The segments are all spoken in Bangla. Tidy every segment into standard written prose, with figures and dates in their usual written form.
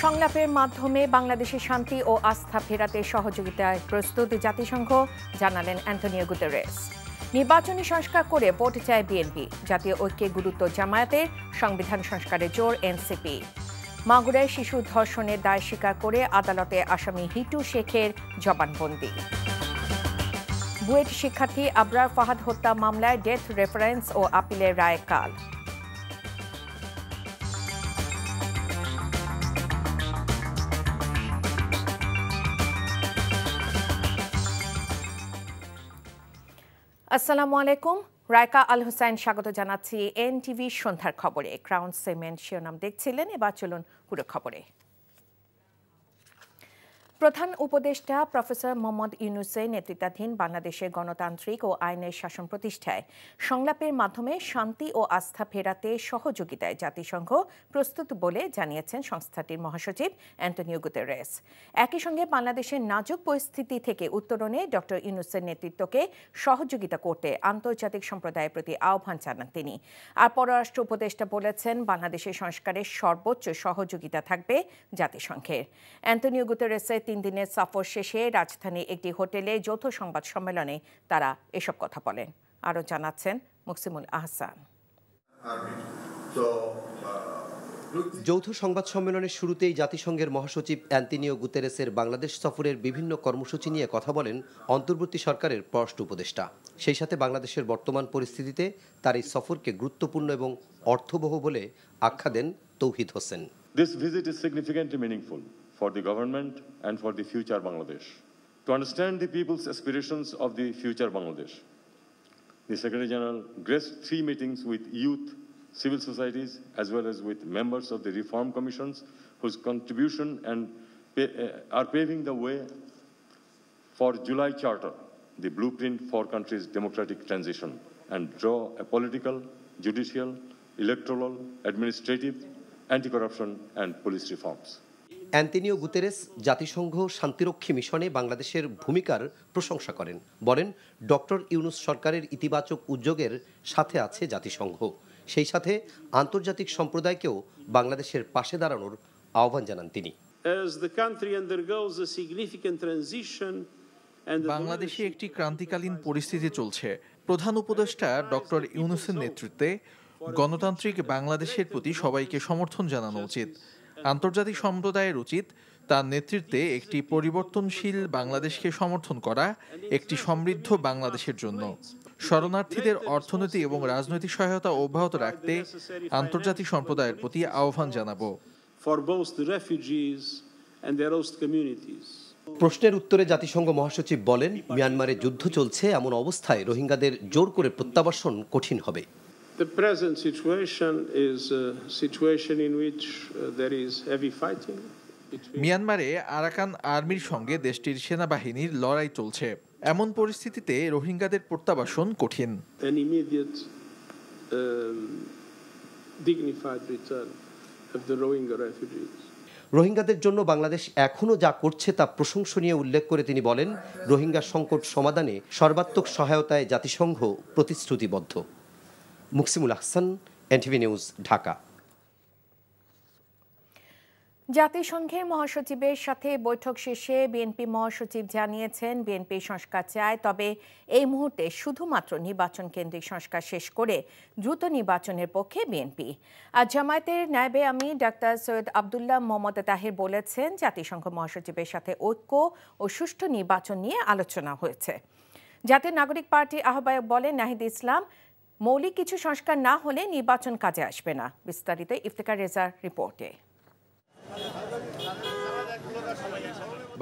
সংলাপের মাধ্যমে বাংলাদেশের শান্তি ও আস্থা ফেরাতে সহযোগিতায় প্রস্তুত জাতিসংঘ, জানালেন অ্যান্টনিও গুতেরেস। নির্বাচনী সংস্কার করে ভোট চায় বিএনপি, জাতীয় ঐক্যে গুরুত্ব জামায়াতের, সংবিধান সংস্কারে জোর এনসিপি। মাগুরায় শিশু ধর্ষণের দায় স্বীকার করে আদালতে আসামি হিটু শেখের জবানবন্দি। বুয়েট শিক্ষার্থী আবরার ফাহাদ হত্যা মামলায় ডেথ রেফারেন্স ও আপিলের রায় কাল। আসসালামু আলাইকুম, রায়কা আল হোসেন স্বাগত জানাচ্ছি এনটিভি সন্ধ্যার খবরে। ক্রাউন সিমেন্ট শিরোনাম দেখছিলেন, এবার চলুন পুরো খবরে। প্রধান উপদেষ্টা প্রফেসর মোহাম্মদ ইউনূসের নেতৃত্বাধীন বাংলাদেশের গণতান্ত্রিক ও আইনের শাসন প্রতিষ্ঠায় সংলাপের মাধ্যমে শান্তি ও আস্থা ফেরাতে সহযোগিতায় জাতিসংঘ প্রস্তুত বলে জানিয়েছেন সংস্থাটির মহাসচিব অ্যান্টনিও গুতেরেস। একই সঙ্গে বাংলাদেশের নাজুক পরিস্থিতি থেকে উত্তরণে ডক্টর ইউনূসের নেতৃত্বকে সহযোগিতা করতে আন্তর্জাতিক সম্প্রদায়ের প্রতি আহ্বান জানান তিনি। আর পররাষ্ট্র উপদেষ্টা বলেছেন, বাংলাদেশের সংস্কারের সর্বোচ্চ সহযোগিতা থাকবে জাতিসংঘের। অ্যান্টনিও গুতেরেসের 3 দিনের সফর শেষে রাজধানীর একটি হোটেলে যৌথ সংবাদ সম্মেলনে তারা এসব কথা বলেন। আরও জানাচ্ছেন মুকসিমুল আহসান। যৌথ সংবাদ সম্মেলনের শুরুতেই জাতিসংঘের মহাসচিব অ্যান্টনিও গুতেরেসের বাংলাদেশ সফরের বিভিন্ন কর্মসূচি নিয়ে কথা বলেন অন্তর্বর্তী সরকারের পররাষ্ট্র উপদেষ্টা। সেই সাথে বাংলাদেশের বর্তমান পরিস্থিতিতে তার এই সফরকে গুরুত্বপূর্ণ এবং অর্থবহ বলে আখ্যা দেন তৌহিদ Hossain. This visit is significantly meaningful for the government and for the future Bangladesh. To understand the people's aspirations of the future Bangladesh, the Secretary General graced 3 meetings with youth, civil societies, as well as with members of the reform commissions whose contribution are paving the way for July Charter, the blueprint for country's democratic transition, and draw a political, judicial, electoral, administrative, anti-corruption and police reforms. Antonio Guterres জাতিসংঘ শান্তিরক্ষী মিশনে বাংলাদেশের ভূমিকার প্রশংসা করেন। বলেন, ডক্টর ইউনূস সরকারের ইতিবাচক উদ্যোগের সাথে আছে জাতিসংঘ। সেই সাথে আন্তর্জাতিক সম্প্রদায়কেও বাংলাদেশের পাশে দাঁড়ানোর আহ্বান জানান তিনি। বাংলাদেশে একটি ক্রান্তিকালীন পরিস্থিতি চলছে। প্রধান উপদেষ্টা ডক্টর ইউনূসের নেতৃত্বে গণতান্ত্রিক বাংলাদেশের প্রতি সবাইকে সমর্থন জানানো উচিত। আন্তর্জাতিক সম্প্রদায়ের উচিত তার নেতৃত্বে একটি পরিবর্তনশীল বাংলাদেশকে সমর্থন করা, একটি সমৃদ্ধ বাংলাদেশের জন্য। শরণার্থীদের অর্থনৈতিক এবং রাজনৈতিক সহায়তা অব্যাহত রাখতে আন্তর্জাতিক সম্প্রদায়ের প্রতি আহ্বান জানাবো। প্রশ্নের উত্তরে জাতিসংঘ মহাসচিব বলেন, মিয়ানমারে যুদ্ধ চলছে, এমন অবস্থায় রোহিঙ্গাদের জোর করে প্রত্যাবাসন কঠিন হবে। The present situation is a situation in which there is heavy fighting. মিয়ানমারে আরাকান আর্মির সঙ্গে দেশটির সেনাবাহিনীর লড়াই চলছে। এমন পরিস্থিতিতে রোহিঙ্গাদের প্রত্যাবাসন কঠিন। An immediate dignified return of the Rohingya refugees. রোহিঙ্গাদের জন্য বাংলাদেশ এখনও যা করছে তা প্রশংসনীয় উল্লেখ করে তিনি বলেন, রোহিঙ্গা সংকট সমাধানে সর্বাত্মক সহায়তায় জাতিসংঘ প্রতিশ্রুতিবদ্ধ। Muksimul Ahsan, NTV news, Dhaka. জাতিসংঘের মহাসচিবের সাথে বৈঠক শেষে বিএনপি মহাসচিব জানিয়েছেন, বিএনপি সংস্কার চায়, তবে এই মুহূর্তে শুধুমাত্র নির্বাচন কেন্দ্রিক সংস্কার শেষ করে দ্রুত নির্বাচনের পক্ষে বিএনপি। আর জামায়াতের নায়েবে আমির ডাক্তার সৈয়দ আবদুল্লাহ মোহাম্মদ তাহের বলেছেন, জাতিসংঘ মহাসচিবের সাথে ঐক্য ও সুষ্ঠু নির্বাচন নিয়ে আলোচনা হয়েছে। জাতীয় নাগরিক পার্টির আহ্বায়ক বলেন, নাহিদ ইসলাম, মৌলিক কিছু সংস্কার না হলে নির্বাচন কাজে আসবে না। বিস্তারিত ইফতেখার রেজার রিপোর্টে।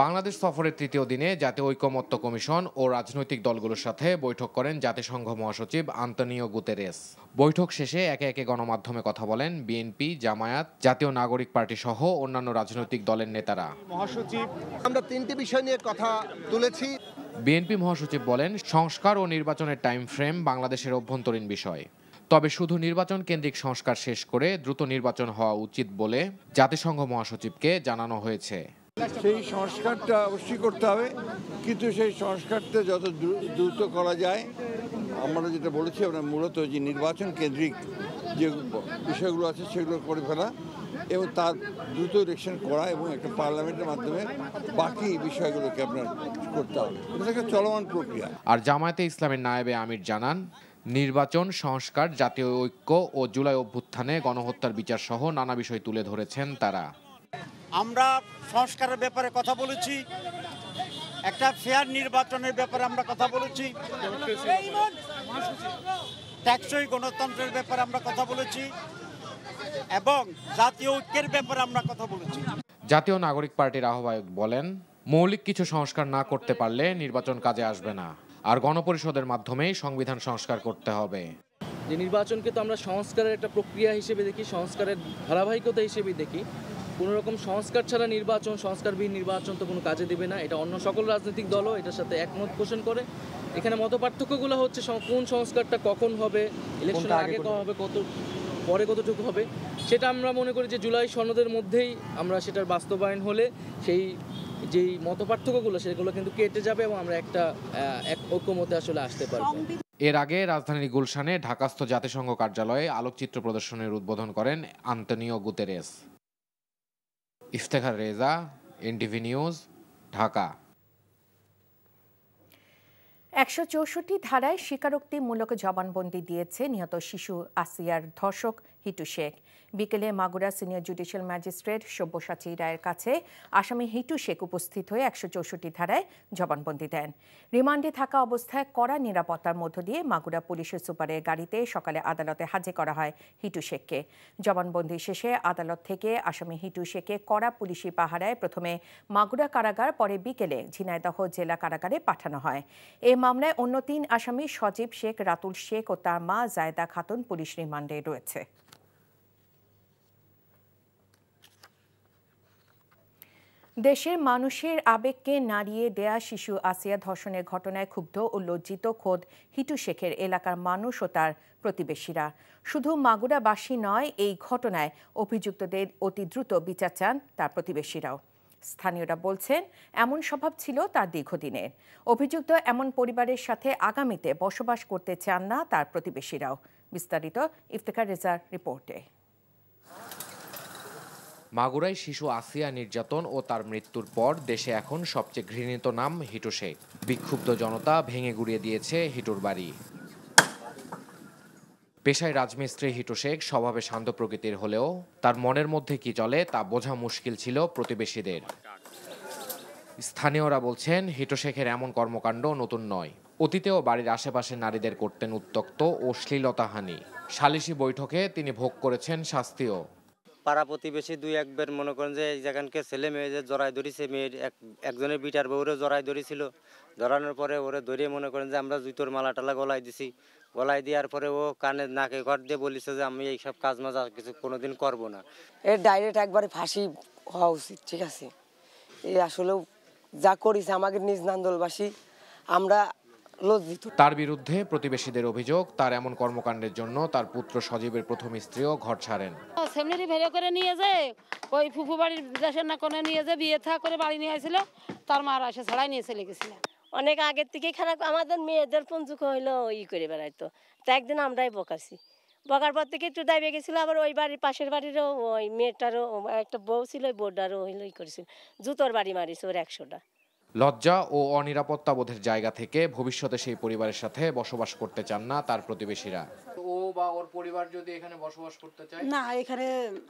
বাংলাদেশ সফরের 3য় দিনে জাতীয় ঐকমত্য কমিশন ও রাজনৈতিক দলগুলোর সাথে বৈঠক করেন জাতিসংঘ মহাসচিব অ্যান্টনিও গুতেরেস। বৈঠক শেষে একে একে গণমাধ্যমে কথা বলেন বিএনপি, জামায়াত, জাতীয় নাগরিক পার্টি সহ অন্যান্য রাজনৈতিক দলের নেতারা। মহাসচিব, আমরা 3টি বিষয় নিয়ে কথা তুলেছি। বিএনপি মহাসচিব বলেন, সংস্কার ও নির্বাচনের টাইম ফ্রেম বাংলাদেশের অভ্যন্তরীণ বিষয়, তবে শুধু নির্বাচন কেন্দ্রিক সংস্কার শেষ করে দ্রুত নির্বাচন হওয়া উচিত বলে জাতিসংঘ মহাসচিবকে জানানো হয়েছে। সেই সংস্কারটা অবশ্যই করতে হবে, কিন্তু সেই সংস্কারটা যত দ্রুত করা যায়, আমরা যেটা বলেছি, আমরা মূলত যে নির্বাচন কেন্দ্রিক যে বিষয়গুলো আছে সেগুলো করে ফেলা, এবং তার দ্রুত ইলেকশন করা এবং একটা পার্লামেন্টের মাধ্যমে বাকি বিষয়গুলোকে আপনার করতে হবে। এটা একটা চলমান প্রক্রিয়া। আর জামায়াতে ইসলামের নায়েবে আমির জানান, নির্বাচন সংস্কার, জাতীয় ঐক্য ও জুলাই অভ্যুত্থানে গণহত্যার বিচার সহ নানা বিষয় তুলে ধরেছেন তারা। আমরা সংস্কারের ব্যাপারে কথা বলেছি, একটা ফেয়ার নির্বাচনের ব্যাপারে আমরা কথা বলেছি, টেকসই গণতন্ত্রের ব্যাপারে আমরা কথা বলেছি এবং জাতীয় ঐক্যের ব্যাপারে আমরা কথা বলেছি। জাতীয় নাগরিক পার্টির আহ্বায়ক বলেন, মৌলিক কিছু সংস্কার না করতে পারলে নির্বাচন কাজে আসবে না, আর গণপরিষদের মাধ্যমেই সংবিধান সংস্কার করতে হবে। যে নির্বাচনকে তো আমরা সংস্কারের একটা প্রক্রিয়া হিসেবে দেখি, সংস্কারের ধারাবাহিকতা হিসেবে দেখি। কোনো রকম সংস্কার ছাড়া নির্বাচন, সংস্কারবিহীন নির্বাচন তো কোনো কাজে দেবে না। এটা অন্য সকল রাজনৈতিক দলও এটার সাথে একমত পোষণ করে। এখানে মতপার্থক্যগুলো হচ্ছে কোন সংস্কারটা কখন হবে, ইলেকশনের আগে কখন হবে, কত পরে কতটুকু হবে, সেটা আমরা মনে করি যে জুলাই সনদের মধ্যেই আমরা সেটার বাস্তবায়ন হলে সেই যেই মতপার্থক্যগুলো সেগুলো কিন্তু কেটে যাবে এবং আমরা একটা ঐক্যমতে আসলে আসতে পারবো। এর আগে রাজধানীর গুলশানে ঢাকাস্থ জাতিসংঘ কার্যালয়ে আলোকচিত্র প্রদর্শনীর উদ্বোধন করেন Antonio Guterres. Iftekhar Reza, NTV news, Dhaka. 164 ধারায় স্বীকারোক্তিমূলক জবানবন্দি দিয়েছে নিহত শিশু আসিয়ার ধর্ষক হিটু শেখ। বিকেলে Magura senior judicial magistrate Sabyasachi রায়ের কাছে আসামি হিটু শেখ উপস্থিত হয়ে 164 ধারায় জবানবন্দি দেন। রিমান্ডে থাকা অবস্থায় কড়া নিরাপত্তার মধ্য দিয়ে মাগুরা পুলিশের সুপারের গাড়িতে সকালে আদালতে হাজির করা হয় হিটু শেখকে। জবানবন্দি শেষে আদালত থেকে আসামি হিটু শেখকে কড়া পুলিশি পাহারায় প্রথমে মাগুরা কারাগার, পরে বিকেলে ঝিনাইদহ জেলা কারাগারে পাঠানো হয়। এ মামলায় অন্য 3 আসামি সজীব শেখ, রাতুল শেখ ও তার মা জায়দা খাতুন পুলিশ রিমান্ডে রয়েছে। দেশের মানুষের আবেগকে নাড়িয়ে দেয়া শিশু আসিয়া ধর্ষণের ঘটনায় ক্ষুব্ধ ও লজ্জিত খোদ হিটু শেখের এলাকার মানুষ ও তার প্রতিবেশীরা। শুধু মাগুরাবাসী নয়, এই ঘটনায় অভিযুক্তদের অতি দ্রুত বিচার চান তার প্রতিবেশীরাও। স্থানীয়রা বলছেন, এমন স্বভাব ছিল তার দীর্ঘদিনের। অভিযুক্ত এমন পরিবারের সাথে আগামীতে বসবাস করতে চান না তার প্রতিবেশীরাও। বিস্তারিত ইফতেখার রেজার রিপোর্টে। মাগুরায় শিশু আসিয়া নির্যাতন ও তার মৃত্যুর পর দেশে এখন সবচেয়ে ঘৃণিত নাম হিটু শেখ। বিক্ষুব্ধ জনতা ভেঙে গুড়িয়ে দিয়েছে হিটুর বাড়ি। পেশায় রাজমিস্ত্রি হিটু শেখ স্বভাবে শান্ত প্রকৃতির হলেও তার মনের মধ্যে কি চলে তা বোঝা মুশকিল ছিল প্রতিবেশীদের। স্থানীয়রা বলছেন, হিটু শেখের এমন কর্মকাণ্ড নতুন নয়। অতীতেও বাড়ির আশেপাশে নারীদের করতেন উত্ত্যক্ত ও শ্লীলতাহানি। সালিশি বৈঠকে তিনি ভোগ করেছেন শাস্তিও। পাড়া প্রতিবেশী 2-1 মনে করেন যে এই জায়গানকে ছেলে মেয়ে যে জড়াই ধরেছে, মেয়ের একজনের বিটার বউরে জড়াই ধরেছিল। ধরানোর পরে ওরে ধরিয়ে মনে করেন যে আমরা জুতোর মালা টালা গলায় দিছি। গলায় দেওয়ার পরে ও কানে নাকে ঘর দিয়ে বলিছে যে আমি এইসব কাজ মাজা কিছু কোনোদিন করবো না। এর ডাইরেক্ট একবারে ফাঁসি হওয়া উচিত, ঠিক আছে? এই আসলেও যা করেছে আমাদের নিজ নান্দলবাসী আমরা লজ্জিত। তার বিরুদ্ধে প্রতিবেশীদের অভিযোগ, তার এমন কর্মকাণ্ডের জন্য তার পুত্র সজীবের প্রথম স্ত্রীও ঘর ছাড়েন। সেমনি ভেড়ে করে নিয়ে যায় ওই ফুফু বাড়ির দেশের না কোনে নিয়ে যায়, বিয়ে থা করে বাড়ি নিয়ে আসছিল, তার মার আসে ছাড়াই নিয়ে চলে গেছিল। অনেক আগের থেকে খারাপ, আমাদের মেয়েদের পঞ্চুক হইলো করে বেড়াইতো। তা একদিন আমরাই বকাছি, বকার পর থেকে একটু দাবিয়ে গেছিল। আবার ওই বাড়ির পাশের বাড়িরও ওই মেয়েটারও একটা বউ ছিল, ওই বউটারও হইলো করেছিল, জুতোর বাড়ি মারিছে ওর 100টা। লজ্জা ও অনিরাপত্তা বোধের জায়গা থেকে ভবিষ্যতে সেই পরিবারের সাথে বসবাস করতে চান না তার প্রতিবেশীরা। ও বা ওর পরিবার যদি এখানে বসবাস করতে চায় না, এখানে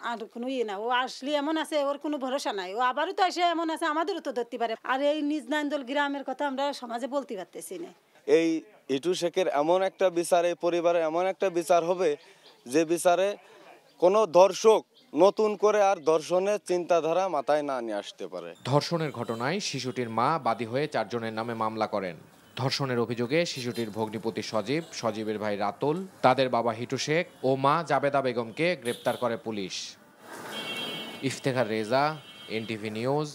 আর কোনো না। ও আসলে এমন আছে, ওর কোনো ভরসা নাই। ও আবারও তো এসে এমন আছে, আমাদেরও তো ধরতে পারে। আর এই নিজ নান্দল গ্রামের কথা আমরা সমাজে বলতে পারতেছি না। এই হিটু শেখের এমন একটা বিচার, এই পরিবারে এমন একটা বিচার হবে যে বিচারে কোনো ধর্ষক নতুন করে আর ধর্ষণের চিন্তাধারা মাথায় না নিয়ে আসতে পারে। ধর্ষণের ঘটনায় শিশুটির মা বাদী হয়ে 4 জনের নামে মামলা করেন। ধর্ষণের অভিযোগে শিশুটির ভগ্নিপতি সজীব, সজীবের ভাই রাতুল, তাদের বাবা হিটু শেখ ও মা জাবেদা বেগমকে গ্রেপ্তার করে পুলিশ। Iftekhar Reza, NTV news,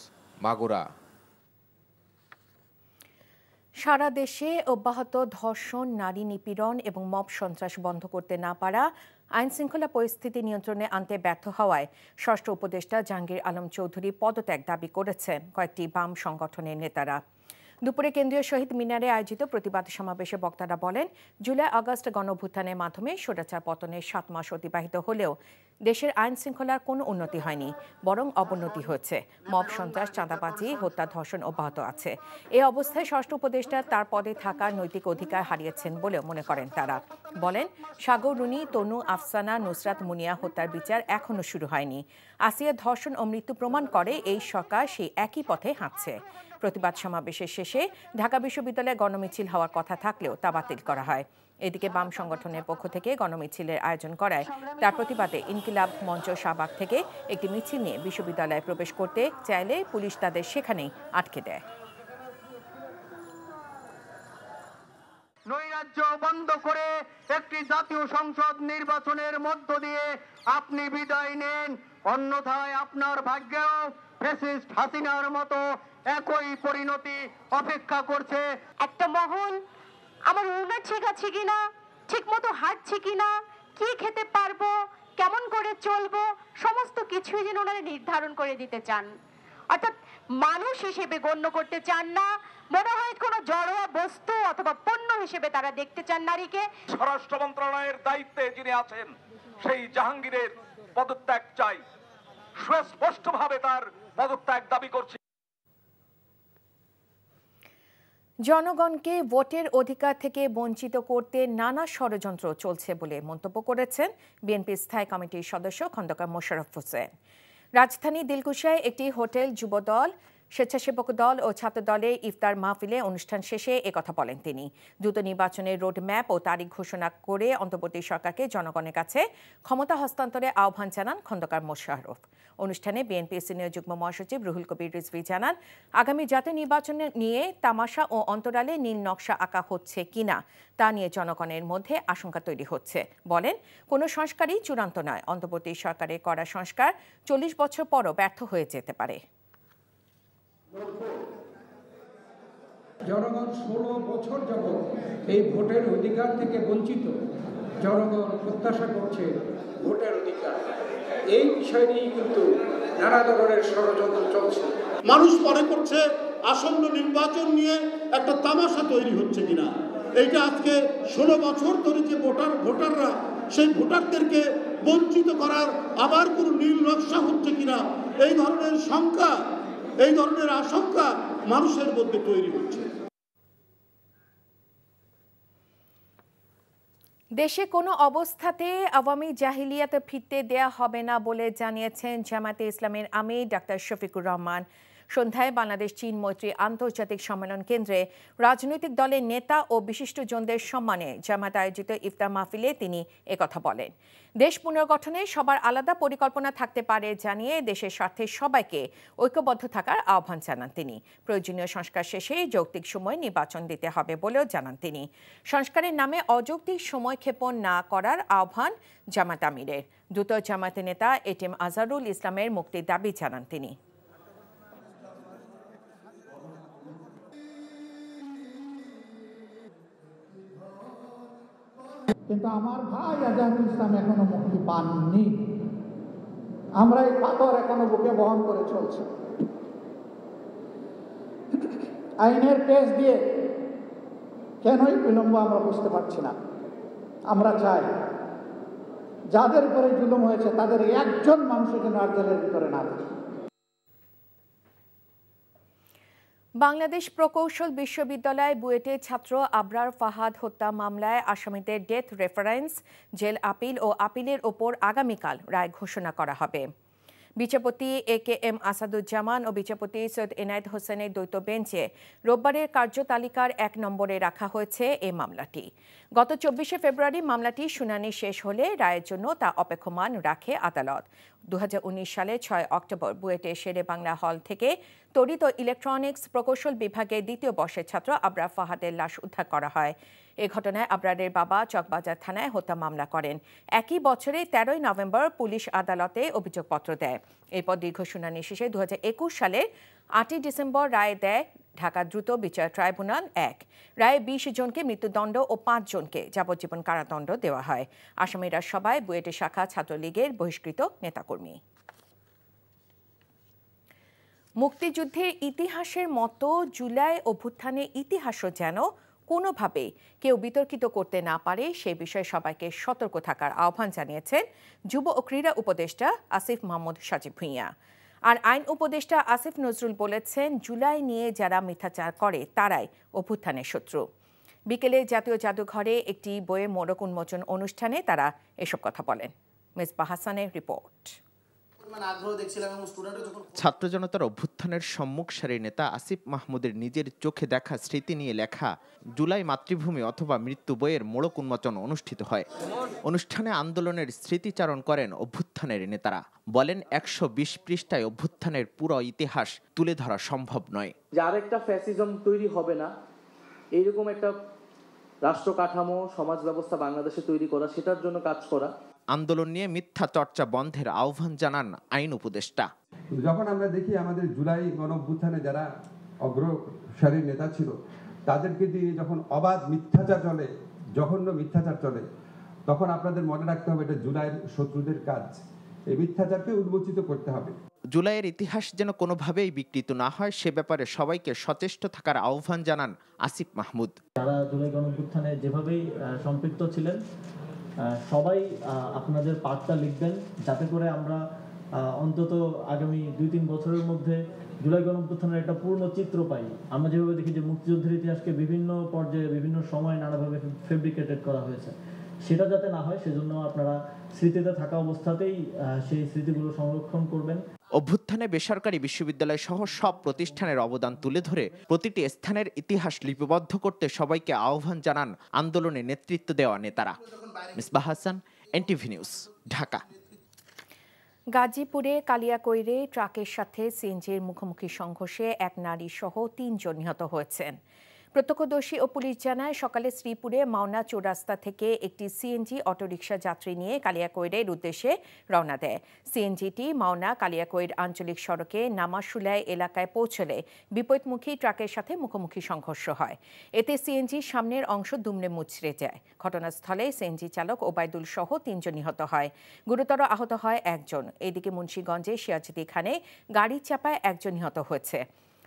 Magura. সারা দেশে অব্যাহত ধর্ষণ, নারী নিপীড়ন এবং মব সন্ত্রাস বন্ধ করতে না পারা, আইন শৃঙ্খলা পরিস্থিতি নিয়ন্ত্রণে আনতে ব্যর্থ হওয়ায় স্বরাষ্ট্র উপদেষ্টা জাহাঙ্গীর আলম চৌধুরী পদত্যাগ দাবি করেছেন কয়েকটি বাম সংগঠনের নেতারা। দুপুরে কেন্দ্রীয় শহীদ মিনারে আয়োজিত প্রতিবাদ সমাবেশে বক্তারা বলেন, জুলাই আগস্ট গণঅভ্যুত্থানের মাধ্যমে স্বৈরাচার পতনের 7 মাস অতিবাহিত হলেও দেশের আইন শৃঙ্খলার কোনো উন্নতি হয়নি, বরং অবনতি হয়েছে। মব সন্ত্রাস, চাঁদাবাজি, হত্যা, ধর্ষণ অব্যাহত আছে। এই অবস্থায় ষষ্ঠ উপদেষ্টা তার পদে থাকার নৈতিক অধিকার হারিয়েছেন বলেও মনে করেন তারা। বলেন, সাগর রুনি, তনু, আফসানা, নুসরাত মুনিয়া হত্যার বিচার এখনো শুরু হয়নি। আসিয়ার ধর্ষণ ও মৃত্যু প্রমাণ করে এই সরকার সেই একই পথে হাঁটছে। প্রতিবাদ সমাবেশের শেষে ঢাকা বিশ্ববিদ্যালয়ে গণমিছিল হওয়ার কথা থাকলেও তা বাতিল করা হয়। এদিকে বাম সংগঠনের পক্ষ থেকে গণমিছিলের আয়োজন করায় তার প্রতিবাদে ইনকিলাব মঞ্চ শাহবাগ থেকে একটি মিছিল নিয়ে বিশ্ববিদ্যালয়ে প্রবেশ করতে চাইলে পুলিশ তাদের সেখানেই আটকে দেয়। নৈরাজ্য বন্ধ করে একটি জাতীয় সংসদ নির্বাচনের মধ্য দিয়ে আপনি বিদায় নেন, অন্যথায় আপনার ভাগ্যেও ফ্যাসিস্ট হাসিনার মতো একই পরিণতি অপেক্ষা করছে। একটা মহল আমার উন্নয়ন ঠিক আছে কিনা, ঠিক মতো হাঁটছে কিনা, কি খেতে পারবো, কেমন করে চলবো, সমস্ত কিছুই যেন ওনারা নির্ধারণ করে দিতে চান। অর্থাৎ মানুষ হিসেবে গণ্য করতে চান না, মনে হয় কোনো জড়োয়া বস্তু অথবা পণ্য হিসেবে তারা দেখতে চান নারীকে। স্বরাষ্ট্র মন্ত্রণালয়ের দায়িত্বে যিনি আছেন সেই জাহাঙ্গীরের পদত্যাগ চাই, সুস্পষ্টভাবে তার পদত্যাগ দাবি করছি। জনগণকে ভোটের অধিকার থেকে বঞ্চিত করতে নানা ষড়যন্ত্র চলছে বলে মন্তব্য করেছেন বিএনপি স্থায়ী কমিটির সদস্য খন্দকার মোশাররফ হোসেন। রাজধানী দিলকুশায় একটি হোটেল, যুবদল, স্বেচ্ছাসেবক দল ও ছাত্র দলের ইফতার মাহফিলে অনুষ্ঠান শেষে একথা বলেন তিনি। দ্রুত নির্বাচনের রোডম্যাপ ও তারিখ ঘোষণা করে অন্তর্বর্তী সরকারকে জনগণের কাছে ক্ষমতা হস্তান্তরের আহ্বান জানান খন্দকার মোশাররফ। অনুষ্ঠানে বিএনপি সিনিয়র যুগ্ম মহাসচিব রুহুল কবির রিজভী জানান, আগামী জাতীয় নির্বাচনে নিয়ে তামাশা ও অন্তরালে নীল নকশা আঁকা হচ্ছে কিনা তা নিয়ে জনগণের মধ্যে আশঙ্কা তৈরি হচ্ছে। বলেন, কোনো সংস্কারই চূড়ান্ত নয়, অন্তর্বর্তী সরকারের করা সংস্কার 40 বছর পরও ব্যর্থ হয়ে যেতে পারে। জনগণ 16 বছর যাবৎ এই ভোটের অধিকার থেকে বঞ্চিত। জনগণ প্রত্যাশা করছে ভোটের অধিকার। এই বিষয় নিয়ে কিন্তু নানা ধরনের ষড়যন্ত্র চলছে। মানুষ মনে করছে আসন্ন নির্বাচন নিয়ে একটা তামাশা তৈরি হচ্ছে কিনা। এইটা আজকে 16 বছর ধরে যে ভোটাররা সেই ভোটারদেরকে বঞ্চিত করার আবার কোনো নীল নকশা হচ্ছে কিনা, এই ধরনের শঙ্কা, এই ধরনের আশঙ্কা মানুষের মধ্যে তৈরি হচ্ছে। দেশে কোনো অবস্থাতে আওয়ামী জাহিলিয়াতে ফিরতে দেয়া হবে না বলে জানিয়েছেন জামায়াতে ইসলামের আমির ডাক্তার শফিকুর রহমান। সন্ধ্যায় বাংলাদেশ চীন মৈত্রী আন্তর্জাতিক সম্মেলন কেন্দ্রে রাজনৈতিক দলের নেতা ও বিশিষ্টজনদের সম্মানে জামায়াত আয়োজিত ইফতার মাহফিলে তিনি একথা বলেন। দেশ পুনর্গঠনে সবার আলাদা পরিকল্পনা থাকতে পারে জানিয়ে দেশের স্বার্থে সবাইকে ঐক্যবদ্ধ থাকার আহ্বান জানান তিনি। প্রয়োজনীয় সংস্কার শেষে যৌক্তিক সময় নির্বাচন দিতে হবে বলেও জানান তিনি। সংস্কারের নামে অযৌক্তিক সময়ক্ষেপণ না করার আহ্বান জামায়াত আমিরের। দ্রুত জামায়াতের নেতা এটিএম আজহারুল ইসলামের মুক্তির দাবি জানান তিনি। কিন্তু আমার ভাই আজহারুল ইসলাম এখনো মুক্তি পাননি। আমরা এই পাথর এখনো বুকে বহন করে চলছে। আইনের পেশ দিয়ে কেনই বিলম্ব আমরা বুঝতে পারছি না। আমরা চাই যাদের উপরে জুলুম হয়েছে তাদের একজন মানুষের জন্য আর জেলের ভিতরে না থাকে। বাংলাদেশ প্রকৌশল বিশ্ববিদ্যালয় বুয়েটের ছাত্র আবরার ফাহাদ হত্যা মামলায় আসামিদের ডেথ রেফারেন্স, জেল আপিল ও আপিলের ওপর আগামীকাল রায় ঘোষণা করা হবে। বিচারপতি AKM আসাদুজ্জামান ও বিচারপতি সৈয়দ এনায়েত হোসেনের দ্বৈত বেঞ্চে রোববারের কার্যতালিকার 1 নম্বরে রাখা হয়েছে এই মামলাটি। গত 24শে ফেব্রুয়ারি মামলাটি শুনানি শেষ হলে রায়ের জন্য তা অপেক্ষমান রাখে আদালত। 2019 সালে 6 অক্টোবর বুয়েটের শেরে বাংলা হল থেকে তড়িৎ ও ইলেকট্রনিক্স প্রকৌশল বিভাগের 2য় বর্ষের ছাত্র আবরার ফাহাদের লাশ উদ্ধার করা হয়। এ ঘটনায় আবরারের বাবা চকবাজার থানায় হত্যা মামলা করেন। একই বছরে 13 নভেম্বর পুলিশ আদালতে অভিযোগপত্র দেয়। এরপর দীর্ঘ শুনানি শেষে 2021 সালের 8 ডিসেম্বর রায় দেয় ঢাকা দ্রুত বিচার ট্রাইব্যুনাল 1। রায়ে 20 জনকে মৃত্যুদণ্ড ও 5 জনকে যাবজ্জীবন কারাদণ্ড দেওয়া হয়। আসামিরা সবাই বুয়েটের শাখা ছাত্রলীগের বহিষ্কৃত নেতাকর্মী। মুক্তিযুদ্ধের ইতিহাসের মতো জুলাই অভ্যুত্থানের ইতিহাসও যেন কোনোভাবে কেউ বিতর্কিত করতে না পারে সে বিষয়ে সবাইকে সতর্ক থাকার আহ্বান জানিয়েছেন যুব ও ক্রীড়া উপদেষ্টা আসিফ মাহমুদ সজীব ভুঁইয়া। আর আইন উপদেষ্টা আসিফ নজরুল বলেছেন, জুলাই নিয়ে যারা মিথ্যাচার করে তারাই অভ্যুত্থানের শত্রু। বিকেলে জাতীয় জাদুঘরে একটি বইয়ের মোড়ক উন্মোচন অনুষ্ঠানে তারা এসব কথা বলেন। মিসবাহ হাসানের রিপোর্ট। ছাত্র জনতার অভ্যুত্থানের সম্মুখ সারির নেতা আসিফ মাহমুদের নিজের চোখে দেখা স্মৃতি নিয়ে লেখা জুলাই মাতৃভূমি অথবা মৃত্যু বইয়ের মোড়ক উন্মোচন অনুষ্ঠিত হয়। অনুষ্ঠানে আন্দোলনের স্মৃতিচারণ করেন অভ্যুত্থানের নেতারা। বলেন, 120 পৃষ্ঠায় অভ্যুত্থানের পুরো ইতিহাস তুলে ধরা সম্ভব নয়। যার একটা ফ্যাসিজম তৈরি হবে না, এইরকম একটা রাষ্ট্র কাঠামো সমাজ ব্যবস্থা বাংলাদেশে তৈরি করা, সেটার জন্য কাজ করা। আন্দোলন নিয়ে মিথ্যা চর্চা বন্ধের আহ্বান জানান আইন উপদেষ্টা। যখন আমরা দেখি আমাদের জুলাই গণঅভ্যুত্থানে যারা অগ্রসারীর নেতা ছিল তাদেরকে দিয়ে যখন অবাধ মিথ্যাচার চলে, জঘন্য মিথ্যাচার চলে, তখন আপনাদের মনে রাখতে হবে এটা জুলাইয়ের শত্রুদের কাজ। এই মিথ্যাচারকে উন্মোচিত করতে হবে। জুলাইয়ের ইতিহাস যেন কোনোভাবেই বিকৃত না হয় সে ব্যাপারে সবাইকে সচেষ্ট থাকার আহ্বান জানান আসিফ মাহমুদ। যারা জুলাই গণঅভ্যুত্থানে যেভাবেই সম্পৃক্ত ছিলেন সবাই আপনাদের পাঠটা লিখবেন, যাতে করে আমরা অন্তত আগামী 2-3 বছরের মধ্যে জুলাই গণঅভ্যুত্থানের একটা পূর্ণ চিত্র পাই। আমরা যেভাবে দেখি যে মুক্তিযুদ্ধের ইতিহাসকে বিভিন্ন পর্যায়ে বিভিন্ন সময় নানাভাবে ফেব্রিকেটেড করা হয়েছে, সেটা যাতে না হয় সেজন্য আপনারা স্মৃতিতে থাকা অবস্থাতেই সেই স্মৃতিগুলো সংরক্ষণ করবেন। অভ্যুত্থানে বেসরকারি বিশ্ববিদ্যালয় সহ সব প্রতিষ্ঠানের অবদান তুলে ধরে প্রতিটি স্থানের ইতিহাস লিপিবদ্ধ করতে সবাইকে আহ্বান জানান আন্দোলনে নেতৃত্ব দেওয়া নেতারা। Misbah Hasan, NTV news, Dhaka. গাজীপুরে কালিয়াকৈরে ট্রাকের সাথে সিএনজির মুখোমুখি সংঘর্ষে এক নারী সহ 3 জন নিহত হয়েছেন। প্রত্যক্ষদর্শী ও পুলিশ জানায়, সকালে শ্রীপুরে মাওনা চৌরাস্তা থেকে একটি সিএনজি অটোরিকশা যাত্রী নিয়ে কালিয়াকৈরের উদ্দেশ্যে রওনা দেয়। সিএনজিটি মাওনা কালিয়াকৈর আঞ্চলিক সড়কে নামাশুলাই এলাকায় পৌঁছলে বিপরীতমুখী ট্রাকের সাথে মুখোমুখি সংঘর্ষ হয়। এতে সিএনজির সামনের অংশ দুমড়ে মুচড়ে যায়। ঘটনাস্থলে সিএনজি চালক ওবায়দুল সহ 3 জন নিহত হয়। গুরুতর আহত হয় 1 জন। এদিকে মুন্সিগঞ্জে সিরাজদি খানে গাড়ি চাপায় 1 জন নিহত হয়েছে।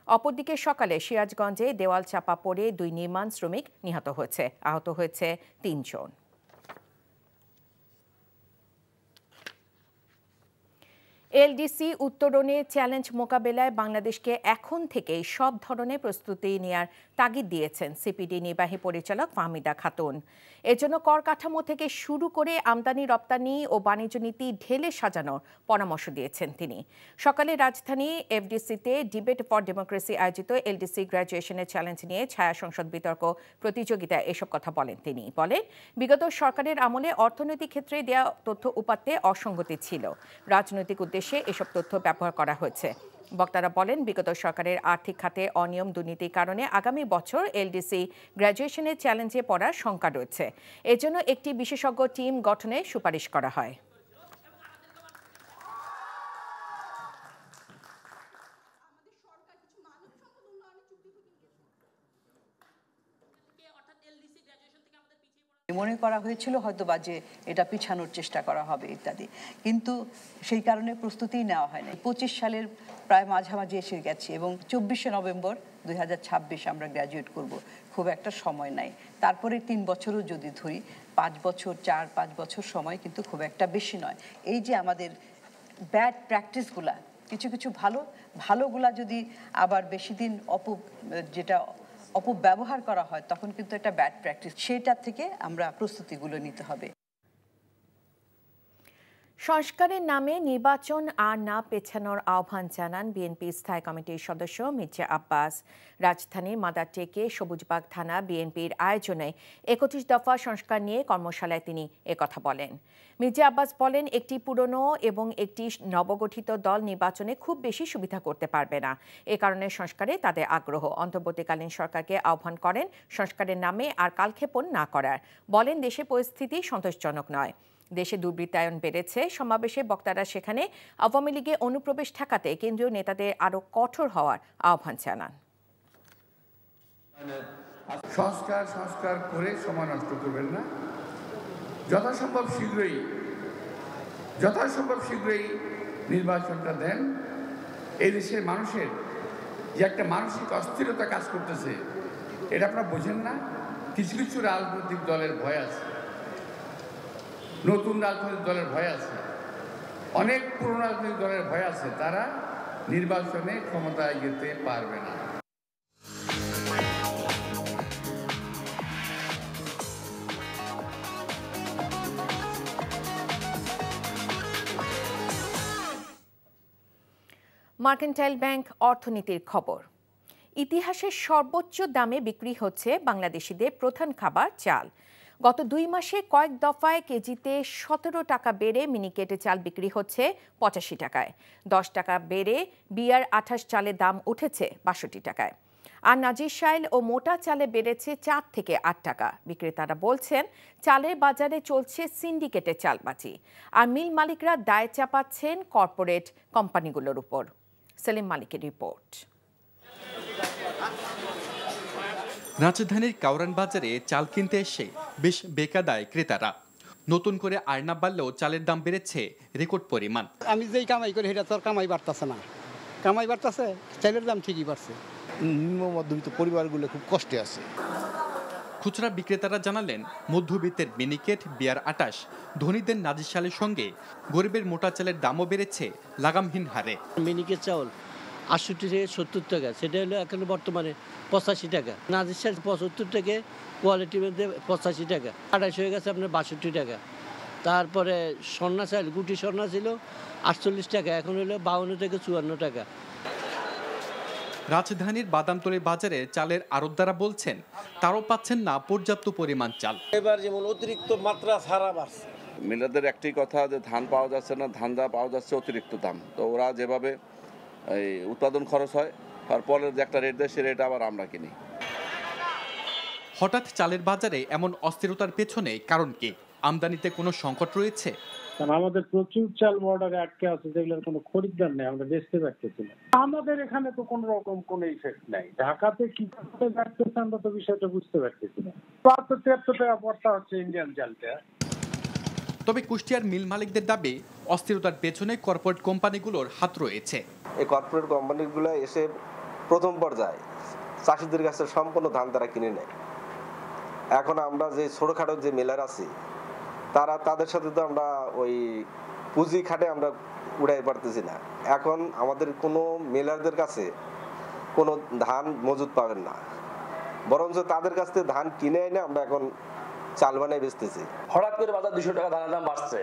অপরদিকে সকালে সিরাজগঞ্জে দেওয়াল চাপা পড়ে 2 নির্মাণ শ্রমিক নিহত হয়েছে। আহত হয়েছে 3 জন। এলডিসি উত্তরণে চ্যালেঞ্জ মোকাবেলায় বাংলাদেশকে এখন থেকেই সব ধরনের প্রস্তুতি নেয়ার তাগিদ দিয়েছেন সিপিডি নির্বাহী পরিচালক ফাহমিদা খাতুন। এজন্য কর কাঠামো থেকে শুরু করে আমদানি রপ্তানি ও বাণিজ্য নীতি ঢেলে সাজানোর পরামর্শ দিয়েছেন তিনি। সকালে রাজধানী এফডিসিতে ডিবেট ফর ডেমোক্রেসি আয়োজিত এলডিসি গ্র্যাজুয়েশনের চ্যালেঞ্জ নিয়ে ছায়া সংসদ বিতর্ক প্রতিযোগিতায় এসব কথা বলেন তিনি। বলেন, বিগত সরকারের আমলে অর্থনৈতিক ক্ষেত্রে দেওয়া তথ্য উপাত্তে অসঙ্গতি ছিল। রাজনৈতিক উদ্দেশ্যে এসব তথ্য ব্যবহার করা হয়েছে। বক্তারা বলেন, বিগত সরকারের আর্থিক খাতে অনিয়ম দুর্নীতির কারণে আগামী বছর এলডিসি গ্র্যাজুয়েশনের চ্যালেঞ্জে পড়ার শঙ্কা রয়েছে। এজন্য একটি বিশেষজ্ঞ টিম গঠনের সুপারিশ করা হয়। মনে করা হয়েছিল হয়তোবা যে এটা পিছানোর চেষ্টা করা হবে ইত্যাদি, কিন্তু সেই কারণে প্রস্তুতি নেওয়া হয়নি। 25 সালের প্রায় মাঝামাঝি এসে গেছে এবং 24শে নভেম্বর 2026 আমরা গ্র্যাজুয়েট করব। খুব একটা সময় নাই। তারপরে 3 বছরও যদি ধরি, 5 বছর 4-5 বছর সময় কিন্তু খুব একটা বেশি নয়। এই যে আমাদের ব্যাড প্র্যাকটিসগুলা, কিছু কিছু ভালোগুলা যদি আবার বেশি দিন যেটা অপব্যবহার করা হয় তখন কিন্তু একটা ব্যাড প্র্যাকটিস, সেটা থেকে আমরা প্রস্তুতিগুলো নিতে হবে। সংস্কারের নামে নির্বাচন আর না পেছানোর আহ্বান জানান বিএনপি স্থায়ী কমিটির সদস্য মির্জা আব্বাস। রাজধানীর মাদারটেকে সবুজবাগ থানা বিএনপির আয়োজনে 31 দফা সংস্কার নিয়ে কর্মশালায় তিনি একথা বলেন। মির্জা আব্বাস বলেন, একটি পুরনো এবং একটি নবগঠিত দল নির্বাচনে খুব বেশি সুবিধা করতে পারবে না। এ কারণে সংস্কারে তাদের আগ্রহ। অন্তর্বর্তীকালীন সরকারকে আহ্বান করেন সংস্কারের নামে আর কালক্ষেপণ না করার। বলেন, দেশের পরিস্থিতি সন্তোষজনক নয়। দেশে দুর্বৃত্তায়ন বেড়েছে। সমাবেশে বক্তারা সেখানে আওয়ামী লীগে অনুপ্রবেশ ঠেকাতে কেন্দ্রীয় নেতাদের আরও কঠোর হওয়ার আহ্বান জানান। সংস্কার করে সময় নষ্ট করবেন না। যথাসম্ভব শীঘ্রই নির্বাচনটা দেন। এই দেশের মানুষের যে একটা মানসিক অস্থিরতা কাজ করতেছে, এটা আপনারা বোঝেন না? কিছু কিছু রাজনৈতিক দলের ভয় আছে, নতুন রাজনৈতিক দলের ভয় আছে, অনেক পুরনো রাজনৈতিক দলের ভয় আছে, তারা নির্বাচনে ক্ষমতায় যেতে পারবে না। মার্কেন্টাইল ব্যাংক অর্থনীতির খবর। ইতিহাসের সর্বোচ্চ দামে বিক্রি হচ্ছে বাংলাদেশিদের প্রধান খাবার চাল। গত 2 মাসে কয়েক দফায় কেজিতে 17 টাকা বেড়ে মিনিকেটে চাল বিক্রি হচ্ছে 85 টাকায়। 10 টাকা বেড়ে BR28 চালের দাম উঠেছে 62 টাকায়। আর নাজিরশাইল ও মোটা চালে বেড়েছে 4 থেকে 8 টাকা। বিক্রেতারা বলছেন চালের বাজারে চলছে সিন্ডিকেটের চালবাজি, আর মিল মালিকরা দায় চাপাচ্ছেন কর্পোরেট কোম্পানিগুলোর উপর। সেলিম মালিকের রিপোর্ট। রাজধানীর কাউরান বাজারে চাল কিনতে এসে বেশ বেকায়দায় ক্রেতারা। নতুন করে আয়না বাড়লেও চালের দাম বেড়েছে রেকর্ড পরিমাণ। আমি যেই কামাই করি সেটা তো কামাই বাড়তেছে না, কামাই বাড়তেছে, চালের দাম ঠিকই বাড়ছে। নিম্ন মধ্যবিত্ত পরিবারগুলো খুব কষ্টে আছে। খুচরা বিক্রেতারা জানালেন মধ্যবিত্তের মিনিকেট BR28, ধনীদের নাজিরশালের সঙ্গে গরিবের মোটা চালের দামও বেড়েছে লাগামহীন হারে। মিনিকেট চাউল 68 থেকে 70 টাকা, সেটা হলো এখন বর্তমানে 85 টাকা। নাজিরশাল 75 থেকে, কোয়ালিটির মধ্যে 85 টাকা। 28 হয়ে গেছে আপনার 62 টাকা। তারপরে স্বর্ণা চাল, গুটি স্বর্ণা ছিল 48 টাকা, এখন হলো 52 থেকে 54 টাকা। রাজধানীর বাদামতলীর বাজারে চালের আড়তদাররা বলছেন তারাও পাচ্ছেন না পর্যাপ্ত পরিমাণ চাল। এবার যেমন অতিরিক্ত মাত্রা ছাড়া বাড়ছে। মিলাদের একটি কথা যে ধান পাওয়া যাচ্ছে না, ধান যা পাওয়া যাচ্ছে অতিরিক্ত দাম। তো ওরা যেভাবে এই উৎপাদন খরচ হয়, তারপরে যে একটা রেট দেয় সে রেট আবার আমরা কিনি। হঠাৎ চালের বাজারে এমন অস্থিরতার পেছনে কারণ কি? আমদানিতে কোনো সংকট রয়েছে? আমাদের প্রচুর চাল বর্ডারে আটকে আছে, যেগুলোর কোনো খরিদ্দার নেই, আমরা বেচতে পারতেছি না। আমাদের এখানে তো কোনো রকম কোনো ইফেক্ট নাই। ঢাকাতে কি করতে পারতেছে আমরা তো বিষয়টা বুঝতে পারতেছি না। 73 টাকা পড়তা হচ্ছে ইন্ডিয়ান চালটা। তবে কুষ্টিয়ার মিল মালিকদের দাবি অস্থিরতার পেছনে কর্পোরেট কোম্পানিগুলোর হাত রয়েছে। এই কর্পোরেট কোম্পানিগুলো এসে প্রথম পর্যায়ে চাষিদের কাছে সম্পূর্ণ ধান তারা কিনে নেয়। এখন আমরা যে ছোটখাটো যে মিলার আছি তাদের সাথে তো আমরা ওই পুঁজি খাটে আমরা উড়াই পারতেছি না। এখন আমাদের কোনো মিলারদের কাছে কোনো ধান মজুদ পাবেন না, বরঞ্চ তাদের কাছ থেকে ধান কিনে এনে আমরা এখন চাল বানাই বেচতেছি। হঠাৎ করে বাজার 200 টাকা ধানের দাম বাড়ছে,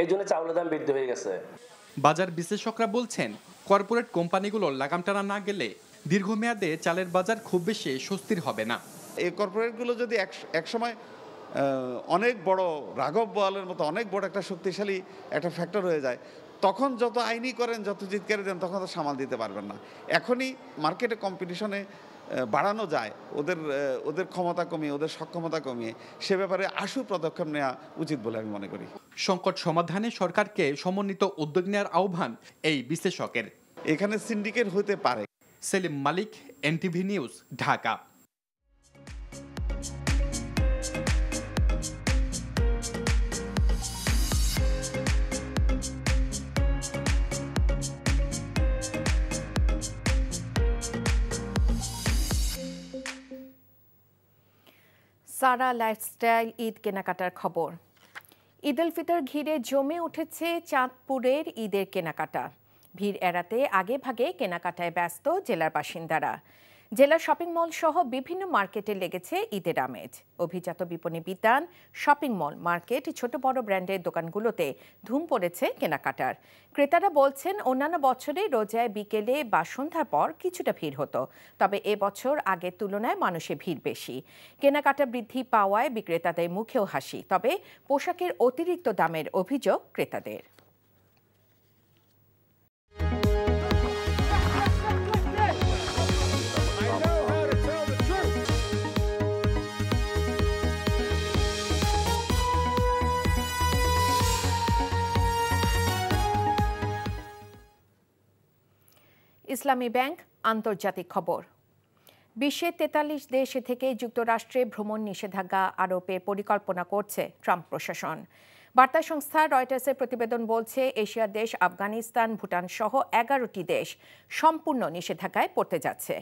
এই জন্য চাউলের দাম বৃদ্ধি হয়ে গেছে। বাজার বিশ্লেষকরা বলছেন কর্পোরেট কোম্পানিগুলোর লাগাম টানা না গেলে দীর্ঘমেয়াদে চালের বাজার খুব বেশি স্বস্তির হবে না। এই কর্পোরেটগুলো যদি একসময় অনেক বড় রাঘব বোয়ালের মতো অনেক বড় একটা শক্তিশালী একটা ফ্যাক্টর হয়ে যায়, তখন যত আইনি করেন, যত জিতকারি দেন, তখন তো সামাল দিতে পারবেন না। এখনই মার্কেটে কম্পিটিশনে বাড়ানো যায়, ওদের ক্ষমতা কমিয়ে, ওদের সক্ষমতা কমিয়ে, সে ব্যাপারে আশু পদক্ষেপ নেওয়া উচিত বলে আমি মনে করি। সংকট সমাধানে সরকারকে সমন্বিত উদ্যোগ নেওয়ার আহ্বান এই বিশ্লেষকের। এখানে সিন্ডিকেট হতে পারে। সেলিম মালিক, NTV নিউজ, ঢাকা। সারা লাইফস্টাইল ঈদ কেনাকাটার খবর। ঈদ উল ফিতর ঘিরে জমে উঠেছে চাঁদপুরের ঈদের কেনাকাটা। ভিড় এড়াতে আগে ভাগে কেনাকাটায় ব্যস্ত জেলার বাসিন্দারা। জেলার শপিং মল সহ বিভিন্ন মার্কেটে লেগেছে ঈদের আমেজ। অভিজাত বিপণী বিতান, শপিং মল, মার্কেট, ছোট বড় ব্র্যান্ডের দোকানগুলোতে ধুম পড়েছে কেনাকাটার। ক্রেতারা বলছেন অন্যান্য বছরে রোজায় বিকেলে বা সন্ধ্যার পর কিছুটা ভিড় হতো, তবে এবছর আগের তুলনায় মানুষের ভিড় বেশি। কেনাকাটা বৃদ্ধি পাওয়ায় বিক্রেতাদের মুখেও হাসি, তবে পোশাকের অতিরিক্ত দামের অভিযোগ ক্রেতাদের। ইসলামী ব্যাংক আন্তর্জাতিক খবর। বিশ্বের 43 দেশ থেকে যুক্তরাষ্ট্রে ভ্রমণ নিষেধাজ্ঞা আরোপের পরিকল্পনা করছে ট্রাম্প প্রশাসন। বার্তা সংস্থা রয়টার্সের প্রতিবেদন বলছে এশিয়ার দেশ আফগানিস্তান, ভুটান সহ 11টি দেশ সম্পূর্ণ নিষেধাজ্ঞায় পড়তে যাচ্ছে।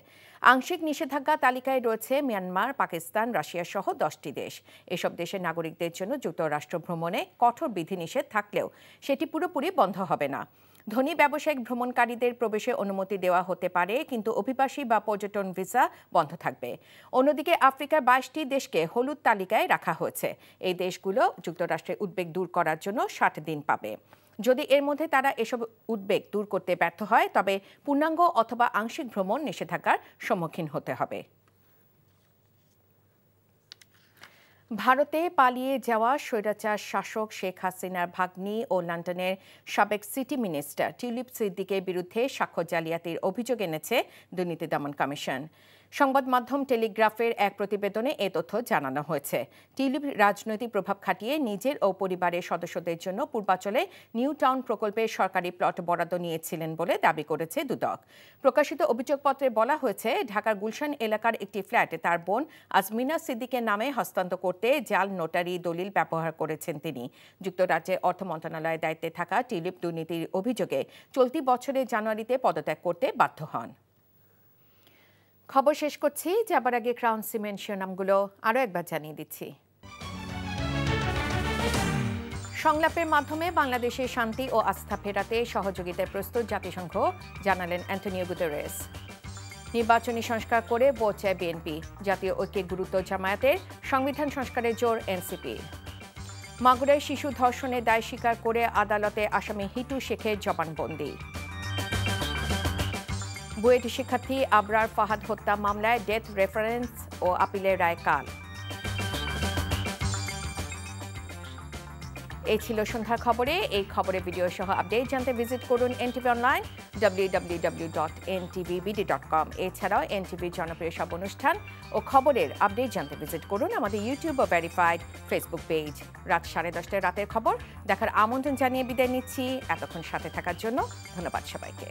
আংশিক নিষেধাজ্ঞা তালিকায় রয়েছে মিয়ানমার, পাকিস্তান, রাশিয়া সহ 10টি দেশ। এসব দেশের নাগরিকদের জন্য যুক্তরাষ্ট্র ভ্রমণে কঠোর বিধিনিষেধ থাকলেও সেটি পুরোপুরি বন্ধ হবে না। ধনী ব্যবসায়িক ভ্রমণকারীদের প্রবেশে অনুমতি দেওয়া হতে পারে, কিন্তু অভিবাসী বা পর্যটন ভিসা বন্ধ থাকবে। অন্যদিকে আফ্রিকার 22টি দেশকে হলুদ তালিকায় রাখা হয়েছে। এই দেশগুলো যুক্তরাষ্ট্রের উদ্বেগ দূর করার জন্য 60 দিন পাবে। যদি এর মধ্যে তারা এসব উদ্বেগ দূর করতে ব্যর্থ হয়, তবে পূর্ণাঙ্গ অথবা আংশিক ভ্রমণ নিষেধাজ্ঞার সম্মুখীন হতে হবে। ভারতে পালিয়ে যাওয়া স্বৈরাচার শাসক শেখ হাসিনার ভাগ্নি ও লন্ডনের সাবেক সিটি মিনিস্টার টিউলিপ সিদ্দিকের বিরুদ্ধে সাক্ষ্য জালিয়াতির অভিযোগ এনেছে দুর্নীতি দমন কমিশন। সংবাদ মাধ্যম টেলিগ্রাফের এক প্রতিবেদনে এ তথ্য জানানো হয়েছে। টিউলিপ রাজনৈতিক প্রভাব খাটিয়ে নিজের ও পরিবারের সদস্যদের জন্য পূর্বাঞ্চলে নিউ টাউন প্রকল্পের সরকারি প্লট বরাদ্দ নিয়েছিলেন বলে দাবি করেছে দুদক। প্রকাশিত অভিযোগপত্রে বলা হয়েছে, ঢাকার গুলশান এলাকার একটি ফ্ল্যাট তার বোন আজমিনা সিদ্দিকের নামে হস্তান্তর করতে জাল নোটারি দলিল ব্যবহার করেছেন তিনি। যুক্তরাজ্যের অর্থ মন্ত্রণালয়ের দায়িত্বে থাকা টিউলিপ দুর্নীতির অভিযোগে চলতি বছরের জানুয়ারিতে পদত্যাগ করতে বাধ্য হন। খবর শেষ করছি, যাবার আগে ক্রাউন সিমেন্ট শিরোনামগুলো আরও একবার জানিয়ে দিচ্ছি। সংলাপের মাধ্যমে বাংলাদেশে শান্তি ও আস্থা ফেরাতে সহযোগিতায় প্রস্তুত জাতিসংঘ, জানালেন অ্যান্টনিও গুতেরেস। নির্বাচনী সংস্কার করে ভোট চায় বিএনপি, জাতীয় ঐক্যের গুরুত্ব জামায়াতের, সংবিধান সংস্কারে জোর এনসিপি। মাগুরায় শিশু ধর্ষণের দায় স্বীকার করে আদালতে আসামি হিটু শেখের জবানবন্দি। বুয়েট শিক্ষার্থী আবরার ফাহাদ হত্যা মামলায় ডেথ রেফারেন্স ও আপিলের রায় কাল। এই ছিল সন্ধ্যার খবরে। এই খবরের ভিডিও সহ আপডেট জানতে ভিজিট করুন এনটিভি অনলাইন www.ntvbd.com। এছাড়াও এনটিভির জনপ্রিয় সব অনুষ্ঠান ও খবরের আপডেট জানতে ভিজিট করুন আমাদের ইউটিউব ও ভেরিফাইড ফেসবুক পেজ। রাত 10:30 রাতের খবর দেখার আমন্ত্রণ জানিয়ে বিদায় নিচ্ছি। এতক্ষণ সাথে থাকার জন্য ধন্যবাদ সবাইকে।